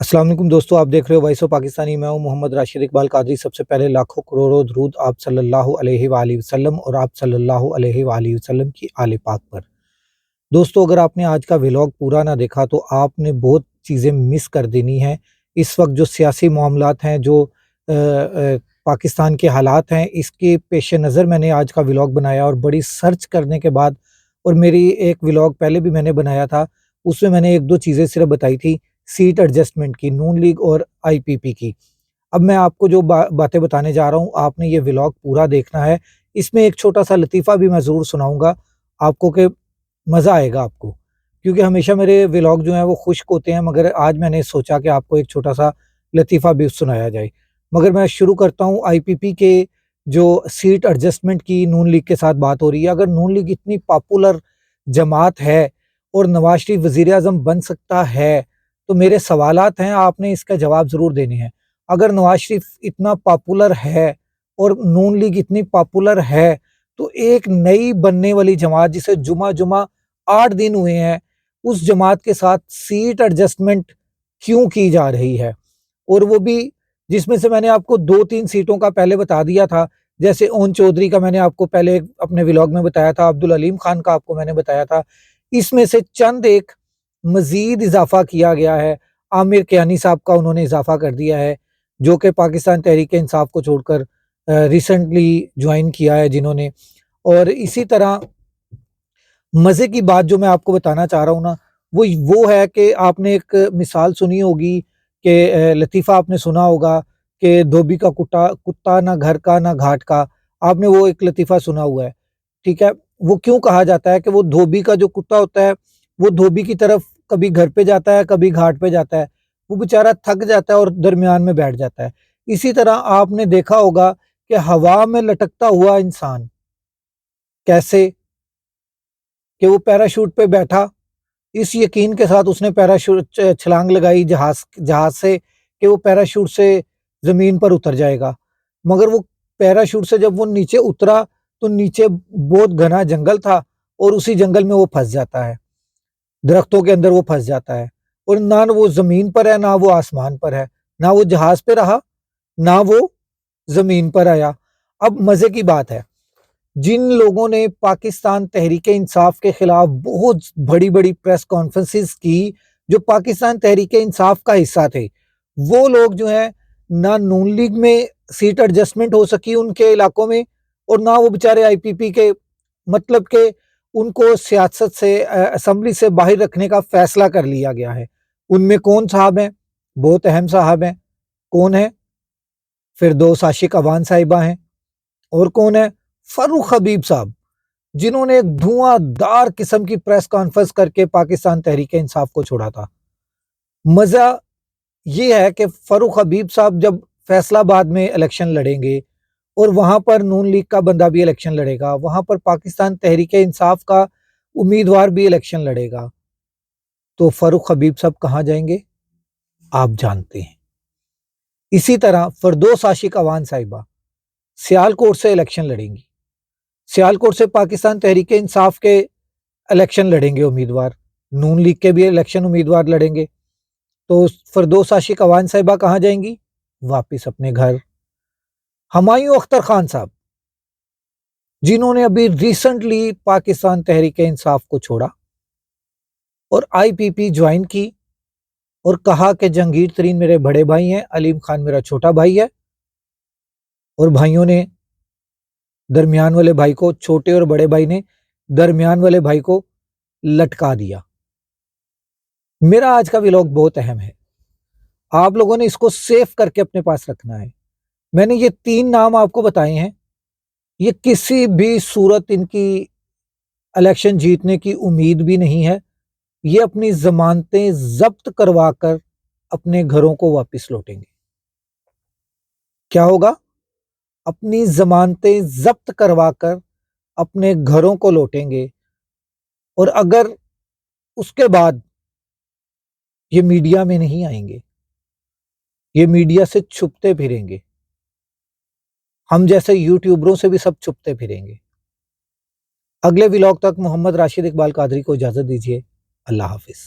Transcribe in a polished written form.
अस्सलाम वालेकुम दोस्तों, आप देख रहे हो वॉइस ऑफ पाकिस्तानी। मैं हूं मोहम्मद राशिद इकबाल कादरी। सबसे पहले लाखों करोड़ों दरूद आप सल्लल्लाहु अलैहि वालैहि वसल्लम और आप सल्लल्लाहु अलैहि वालैहि वसल्लम की आले पाक पर। दोस्तों, अगर आपने आज का व्लॉग पूरा ना देखा तो आपने बहुत चीज़ें मिस कर देनी हैं। इस वक्त जो सियासी मामलात हैं, जो पाकिस्तान के हालात हैं, इसके पेश नज़र मैंने आज का व्लॉग बनाया और बड़ी सर्च करने के बाद, और मेरी एक व्लॉग पहले भी मैंने बनाया था, उसमें मैंने एक दो चीज़ें सिर्फ बताई थी सीट एडजस्टमेंट की, नून लीग और आईपीपी की। अब मैं आपको जो बातें बताने जा रहा हूँ, आपने ये व्लॉग पूरा देखना है। इसमें एक छोटा सा लतीफ़ा भी मैं ज़रूर सुनाऊंगा आपको, कि मज़ा आएगा आपको, क्योंकि हमेशा मेरे व्लॉग जो हैं वो खुश्क होते हैं, मगर आज मैंने सोचा कि आपको एक छोटा सा लतीफ़ा भी सुनाया जाए। मगर मैं शुरू करता हूँ आईपीपी के जो सीट एडजस्टमेंट की नून लीग के साथ बात हो रही है। अगर नून लीग इतनी पॉपुलर जमात है और नवाज शरीफ वज़ीर आज़म बन सकता है, तो मेरे सवालात हैं, आपने इसका जवाब ज़रूर देने हैं। अगर नवाज शरीफ इतना पॉपुलर है और नून लीग इतनी पॉपुलर है, तो एक नई बनने वाली जमात, जिसे जुमा जुमा 8 दिन हुए हैं, उस जमात के साथ सीट एडजस्टमेंट क्यों की जा रही है? और वो भी जिसमें से मैंने आपको 2-3 सीटों का पहले बता दिया था। जैसे ओन चौधरी का मैंने आपको पहले अपने व्लॉग में बताया था, अब्दुल हलीम खान का आपको मैंने बताया था। इसमें से चंद एक मज़ीद इज़ाफ़ा किया गया है। आमिर कियानी साहब का उन्होंने इज़ाफ़ा कर दिया है, जो कि पाकिस्तान तहरीक-ए-इंसाफ को छोड़कर रिसेंटली जॉइन किया है जिन्होंने। और इसी तरह मज़े की बात जो मैं आपको बताना चाह रहा हूँ ना, वो है कि आपने एक मिसाल सुनी होगी, कि लतीफ़ा आपने सुना होगा कि धोबी का कुत्ता ना घर का ना घाट का। आपने वो एक लतीफ़ा सुना हुआ है, ठीक है? वो क्यों कहा जाता है कि वो धोबी का जो कुत्ता होता है, वो धोबी की तरफ कभी घर पे जाता है, कभी घाट पे जाता है। वो बेचारा थक जाता है और दरमियान में बैठ जाता है। इसी तरह आपने देखा होगा कि हवा में लटकता हुआ इंसान कैसे, कि वो पैराशूट पे बैठा, इस यकीन के साथ उसने पैराशूट छलांग लगाई जहाज जहाज से, कि वो पैराशूट से जमीन पर उतर जाएगा। मगर वो पैराशूट से जब वो नीचे उतरा, तो नीचे बहुत घना जंगल था और उसी जंगल में वो फंस जाता है, दरख्तों के अंदर वो फंस जाता है। और ना वो जमीन पर है, ना वो आसमान पर है, ना वो जहाज पे रहा, ना वो जमीन पर आया। अब मजे की बात है, जिन लोगों ने पाकिस्तान तहरीक-ए-इंसाफ के खिलाफ बहुत बड़ी-बड़ी प्रेस कॉन्फ्रेंसेस की, जो पाकिस्तान तहरीक-ए-इंसाफ का हिस्सा थे, वो लोग जो हैं, ना नून लीग में सीट एडजस्टमेंट हो सकी उनके इलाकों में, और ना वो बेचारे आईपीपी के, मतलब कि उनको सियासत से असेंबली से बाहर रखने का फैसला कर लिया गया है। उनमें कौन साहब हैं? बहुत अहम साहब हैं। कौन है? फिरदौस आशिक अवान साहिबा हैं। और कौन है? फर्रुख हबीब साहब, जिन्होंने एक धुआंधार किस्म की प्रेस कॉन्फ्रेंस करके पाकिस्तान तहरीक इंसाफ को छोड़ा था। मजा ये है कि फर्रुख हबीब साहब जब फैसलाबाद में इलेक्शन लड़ेंगे, और वहां पर नून लीग का बंदा भी इलेक्शन लड़ेगा, वहां पर पाकिस्तान तहरीक इंसाफ का उम्मीदवार भी इलेक्शन लड़ेगा, तो फर्रुख हबीब साहब कहाँ जाएंगे? आप जानते हैं। इसी तरह फिरदौस आशिक अवान साहिबा सियालकोट से इलेक्शन लड़ेंगी। सियालकोट से पाकिस्तान तहरीक इंसाफ के इलेक्शन लड़ेंगे उम्मीदवार, नून लीग के भी इलेक्शन उम्मीदवार लड़ेंगे। तो फिरदौस आशिक अवान साहिबा कहाँ जाएंगी? वापिस अपने घर। हुमायूं अख्तर खान साहब, जिन्होंने अभी रिसेंटली पाकिस्तान तहरीक इंसाफ को छोड़ा और आईपीपी ज्वाइन की, और कहा कि जहांगीर तरीन मेरे बड़े भाई हैं, अलीम खान मेरा छोटा भाई है, और भाइयों ने दरमियान वाले भाई को, छोटे और बड़े भाई ने दरमियान वाले भाई को लटका दिया। मेरा आज का व्लॉग बहुत अहम है, आप लोगों ने इसको सेव करके अपने पास रखना है। मैंने ये 3 नाम आपको बताए हैं, ये किसी भी सूरत इनकी इलेक्शन जीतने की उम्मीद भी नहीं है। ये अपनी जमानतें जब्त करवा कर अपने घरों को वापस लौटेंगे। क्या होगा? अपनी जमानतें जब्त करवा कर अपने घरों को लौटेंगे, और अगर उसके बाद ये मीडिया में नहीं आएंगे, ये मीडिया से छुपते फिरेंगे, हम जैसे यूट्यूबरों से भी सब छुपते फिरेंगे। अगले व्लॉग तक मोहम्मद राशिद इकबाल कादरी को इजाजत दीजिए। अल्लाह हाफिज।